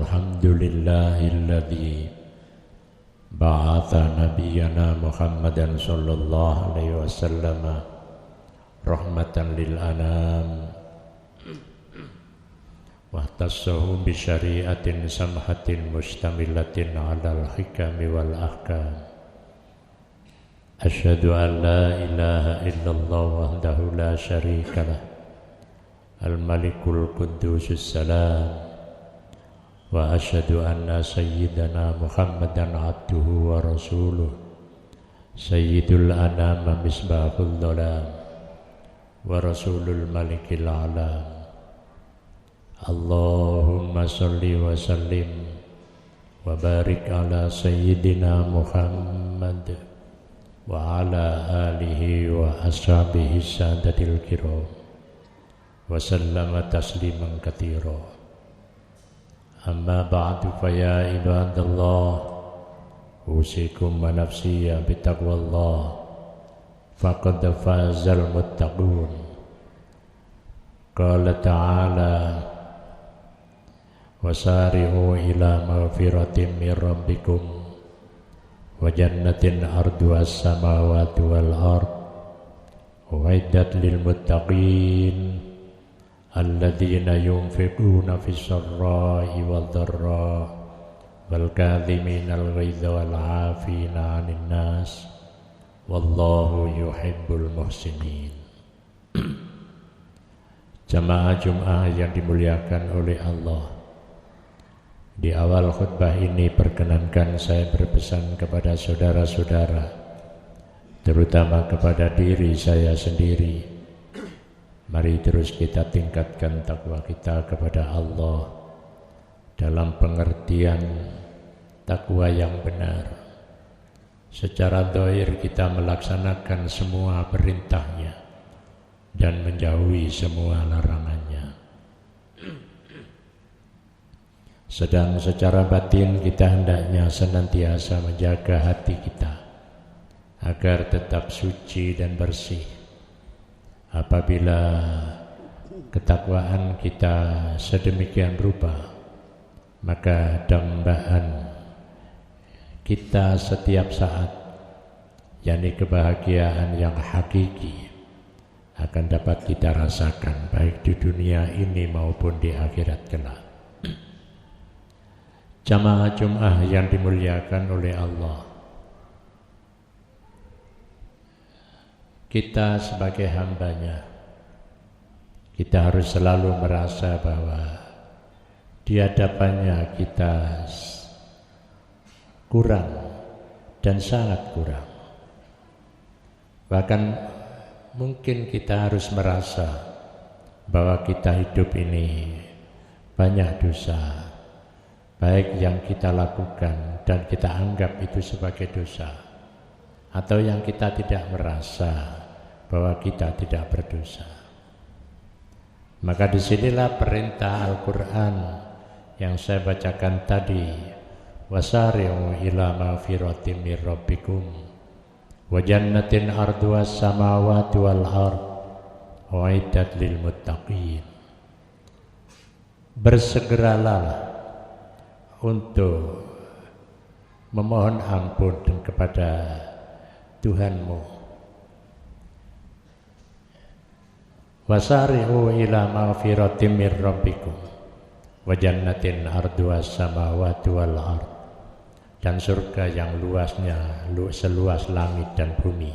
Alhamdulillahilladzi ba'atha nabiyyana Muhammadan sallallahu alaihi wasallam rahmatan lil anam wa tassahu bi syari'atin samhatin mustamilatin 'alal hikami wal ahkam. Asyhadu an la ilaha illallah wahdahu la syarikalah al-malikul qudusus salam wa asyhadu anna sayyidana Muhammadan abduhu wa rasuluh sayyidul anam misbahul dhalam wa rasulul malikil alam. Allahumma salli wa sallim wa barik ala sayyidina Muhammad wa ala alihi wa ashabihi sadatil kiram wa sallama tasliman katsira. Amma ba'du fa ya ibadallah usikum wa nafsi bitaqwallah faqad fazal muttaqun. Qala ta'ala wasari'u ila maghfiratin min rabbikum wa jannatin arduhas samawati wal ard uiddat lil muttaqin alladzina yunfiquna fis sarra'i wad dharra wal kadhiminal ghaidha wal 'afina 'anil nas wallahu yuhibbul muhsinin. Jamaah Jumat yang dimuliakan oleh Allah, di awal khutbah ini perkenankan saya berpesan kepada saudara-saudara, terutama kepada diri saya sendiri. Mari terus kita tingkatkan takwa kita kepada Allah dalam pengertian takwa yang benar. Secara zahir kita melaksanakan semua perintahnya dan menjauhi semua larangannya. Sedang secara batin kita hendaknya senantiasa menjaga hati kita agar tetap suci dan bersih. Apabila ketakwaan kita sedemikian rupa, maka dambaan kita setiap saat, yakni kebahagiaan yang hakiki, akan dapat kita rasakan baik di dunia ini maupun di akhirat kelak. Jamaah Jumat yang dimuliakan oleh Allah, kita sebagai hambanya, kita harus selalu merasa bahwa di hadapannya kita kurang dan sangat kurang. Bahkan mungkin kita harus merasa bahwa kita hidup ini banyak dosa, baik yang kita lakukan dan kita anggap itu sebagai dosa, atau yang kita tidak merasa bahwa kita tidak berdosa. Maka disinilah perintah Al-Quran yang saya bacakan tadi, wasari'u ila maghfiratin min rabbikum wa jannatin arduhas samawati wal ard uiddat lil muttaqin. Bersegeralah untuk memohon ampun kepada Tuhanmu. Wasari'u ila maghfiratin min rabbikum wa jannatin arduhas samawati wal ard, dan surga yang luasnya seluas langit dan bumi.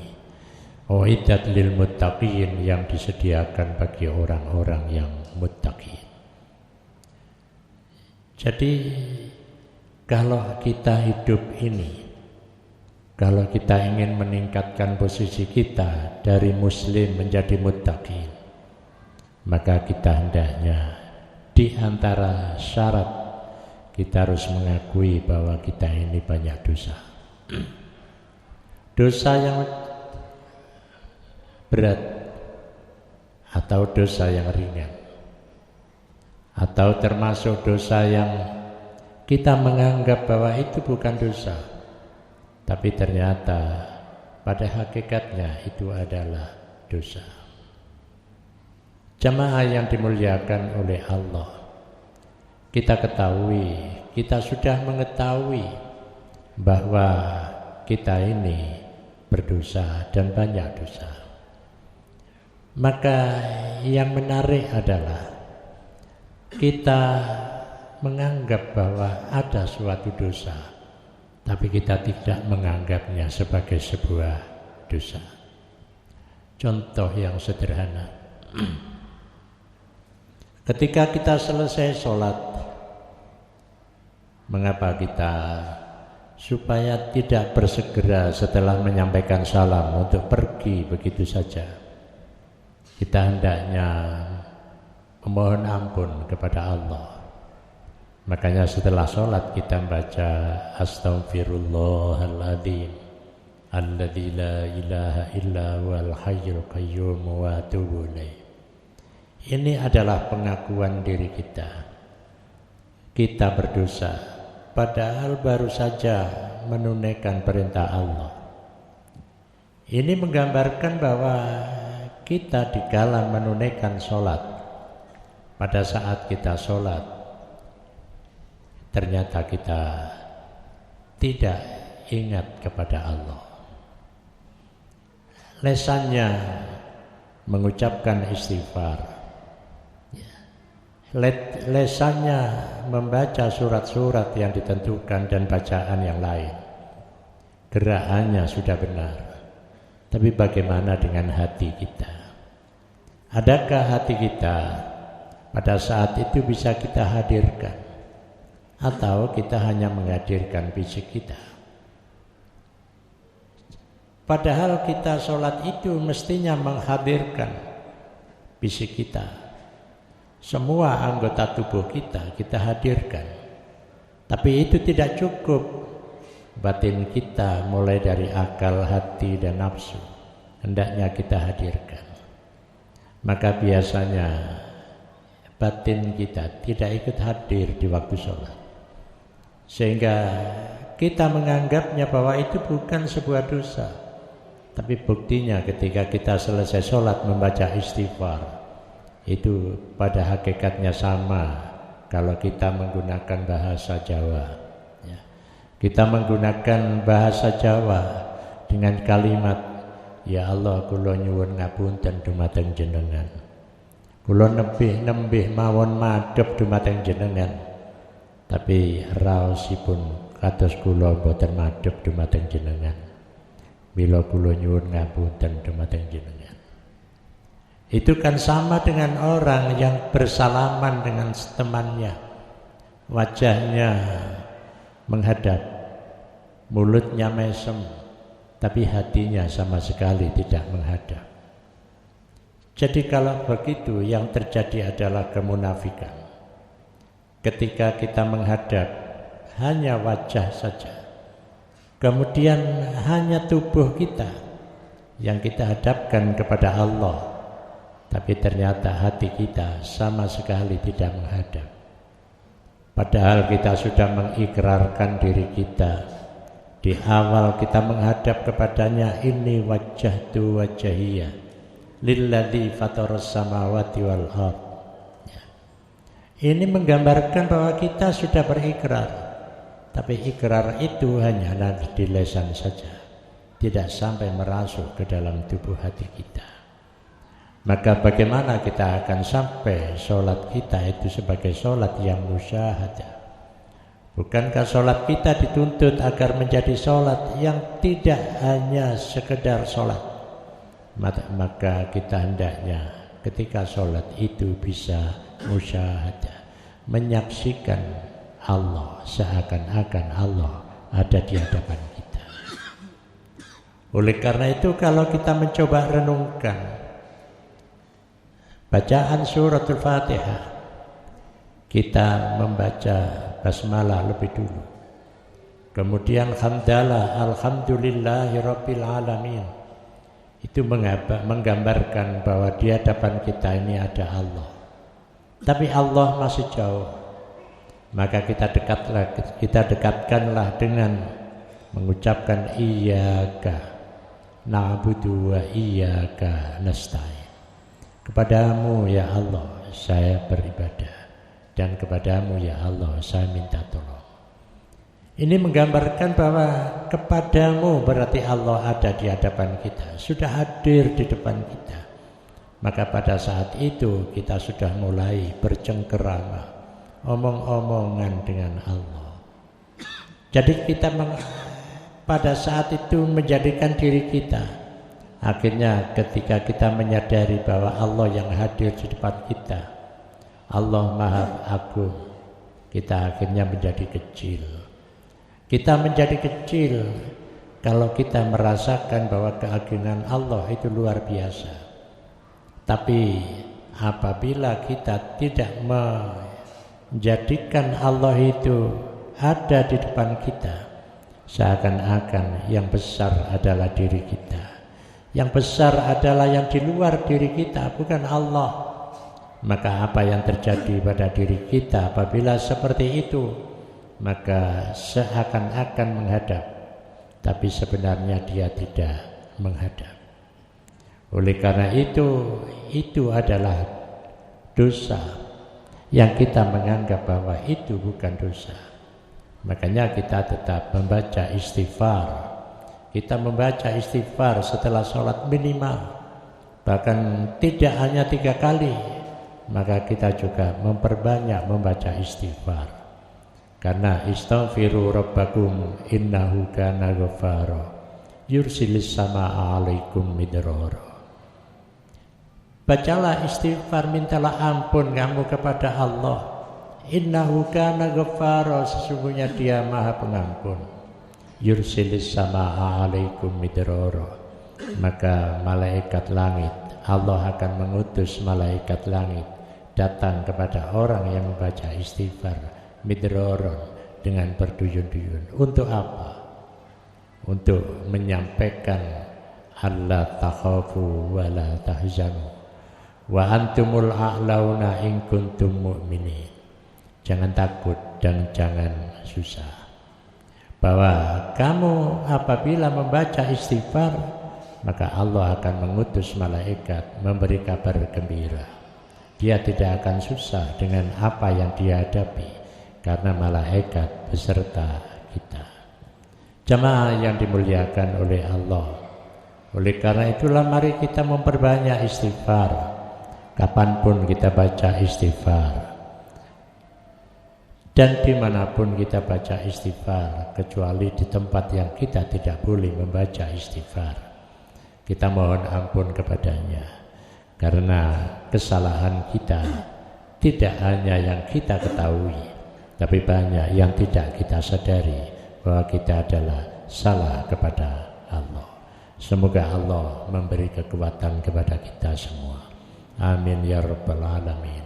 Uiddat lil muttaqin, yang disediakan bagi orang-orang yang muttaqin. Jadi kalau kita hidup ini, kalau kita ingin meningkatkan posisi kita dari muslim menjadi muttaqin, maka kita hendaknya di antara syarat kita harus mengakui bahwa kita ini banyak dosa. Dosa yang berat atau dosa yang ringan, atau termasuk dosa yang kita menganggap bahwa itu bukan dosa, tapi ternyata pada hakikatnya itu adalah dosa. Jamaah yang dimuliakan oleh Allah, kita ketahui, kita sudah mengetahui bahwa kita ini berdosa dan banyak dosa. Maka yang menarik adalah kita menganggap bahwa ada suatu dosa, tapi kita tidak menganggapnya sebagai sebuah dosa. Contoh yang sederhana. Ketika kita selesai sholat, mengapa kita supaya tidak bersegera setelah menyampaikan salam untuk pergi begitu saja? Kita hendaknya memohon ampun kepada Allah. Makanya setelah sholat kita membaca Astaghfirullahaladzim alladzi la ilaha illa huwal hayyul qayyum wa atubu ilaih. Ini adalah pengakuan diri kita. Kita berdosa, padahal baru saja menunaikan perintah Allah. Ini menggambarkan bahwa kita dikala menunaikan sholat, pada saat kita sholat, ternyata kita tidak ingat kepada Allah. Lesannya mengucapkan istighfar, lesannya membaca surat-surat yang ditentukan dan bacaan yang lain, gerakannya sudah benar. Tapi bagaimana dengan hati kita? Adakah hati kita pada saat itu bisa kita hadirkan? Atau kita hanya menghadirkan fisik kita? Padahal kita sholat itu mestinya menghadirkan fisik kita. Semua anggota tubuh kita hadirkan. Tapi itu tidak cukup. Batin kita mulai dari akal, hati, dan nafsu hendaknya kita hadirkan. Maka biasanya batin kita tidak ikut hadir di waktu sholat, sehingga kita menganggapnya bahwa itu bukan sebuah dosa. Tapi buktinya ketika kita selesai sholat membaca istighfar, itu pada hakikatnya sama kalau kita menggunakan bahasa Jawa. Kita menggunakan bahasa Jawa dengan kalimat, ya Allah kula nyuwun ngapunten dumateng jenengan. Kula nembih mawon madhep dumateng jenengan. Tapi raosipun kados kula boten madhep dumateng jenengan. Mila kula nyuwun ngapunten dumateng jenengan. Itu kan sama dengan orang yang bersalaman dengan temannya. Wajahnya menghadap, mulutnya mesem, tapi hatinya sama sekali tidak menghadap. Jadi kalau begitu yang terjadi adalah kemunafikan. Ketika kita menghadap hanya wajah saja, kemudian hanya tubuh kita yang kita hadapkan kepada Allah, tapi ternyata hati kita sama sekali tidak menghadap. Padahal kita sudah mengikrarkan diri kita. Di awal kita menghadap kepadanya, ini wajjahtu wajhiyya lilladzi fataras samawati wal ardh. Ini menggambarkan bahwa kita sudah berikrar. Tapi ikrar itu hanyalah di lisan saja, tidak sampai merasuk ke dalam tubuh hati kita. Maka bagaimana kita akan sampai sholat kita itu sebagai sholat yang musyahadah? Bukankah sholat kita dituntut agar menjadi sholat yang tidak hanya sekedar sholat? Maka kita hendaknya ketika sholat itu bisa musyahadah, menyaksikan Allah seakan-akan Allah ada di hadapan kita. Oleh karena itu kalau kita mencoba renungkan bacaan suratul Fatihah, kita membaca basmalah lebih dulu, kemudian hamdalah alhamdulillahirabbil alamin. Itu menggambarkan bahwa di hadapan kita ini ada Allah, tapi Allah masih jauh. Maka kita dekatkanlah dengan mengucapkan iyyaka na'budu wa iyyaka nasta'in. Kepadamu ya Allah saya beribadah, dan kepadamu ya Allah saya minta tolong. Ini menggambarkan bahwa kepadamu berarti Allah ada di hadapan kita, sudah hadir di depan kita. Maka pada saat itu kita sudah mulai bercengkerama, omong-omongan dengan Allah. Jadi kita pada saat itu menjadikan diri kita, akhirnya ketika kita menyadari bahwa Allah yang hadir di depan kita, Allah Maha Agung, kita akhirnya menjadi kecil. Kita menjadi kecil kalau kita merasakan bahwa keagungan Allah itu luar biasa. Tapi apabila kita tidak menjadikan Allah itu ada di depan kita, seakan-akan yang besar adalah diri kita. Yang besar adalah yang di luar diri kita, bukan Allah. Maka apa yang terjadi pada diri kita apabila seperti itu, maka seakan-akan menghadap, tapi sebenarnya dia tidak menghadap. Oleh karena itu adalah dosa yang kita menganggap bahwa itu bukan dosa. Makanya kita tetap membaca istighfar. Kita membaca istighfar setelah sholat minimal, bahkan tidak hanya 3 kali, maka kita juga memperbanyak membaca istighfar. Karena istaghfiru rabbakum innahu kana ghaffara yursilis samaa'a 'alaikum midrara. Bacalah istighfar, mintalah ampun kamu kepada Allah. Innahu kana ghaffara, sesungguhnya Dia Maha Pengampun. Yursilis samaa'a 'alaikum midrara. Maka malaikat langit, Allah akan mengutus malaikat langit datang kepada orang yang membaca istighfar midroron, dengan berduyun-duyun. Untuk apa? Untuk menyampaikan alla takhafu wa la tahzanu wa antumul a'launa in kuntum mu'minin. Jangan takut dan jangan susah. Bahwa kamu apabila membaca istighfar, maka Allah akan mengutus malaikat memberi kabar gembira. Dia tidak akan susah dengan apa yang dia hadapi, karena malaikat beserta kita. Jamaah yang dimuliakan oleh Allah, oleh karena itulah mari kita memperbanyak istighfar. Kapanpun kita baca istighfar, dan dimanapun kita baca istighfar, kecuali di tempat yang kita tidak boleh membaca istighfar, kita mohon ampun kepadanya. Karena kesalahan kita tidak hanya yang kita ketahui, tapi banyak yang tidak kita sadari bahwa kita adalah salah kepada Allah. Semoga Allah memberi kekuatan kepada kita semua. Amin ya rabbal alamin.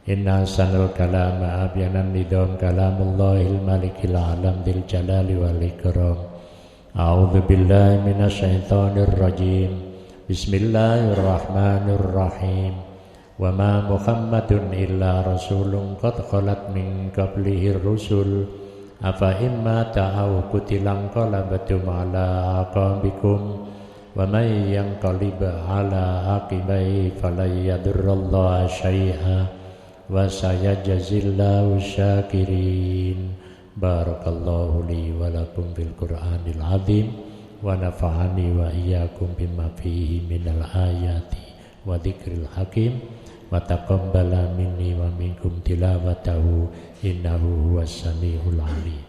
Inna sanal kalama abyanan nidam kalamullahil malikil alam dil jalali wal ikram. A'udzu billahi minasyaitonir rajim. Bismillahirrahmanirrahim. Wa ma Muhammadun illa rasulun qad khalat min qablihi rusul afa imma ta'aw kutilang qalabatum ala aqabikum wa may yanqalib ala aqibai falayadurrallaha syai'a wa sayajzillahu syakirin. Barakallahu li wa lakum bil Qur'anil azim wa nafa'ani wa iyyakum bima fihi minal ayati wa dzikril hakim wa taqabbala minni wa minkum tilawatahu innahu huwas samiul alim.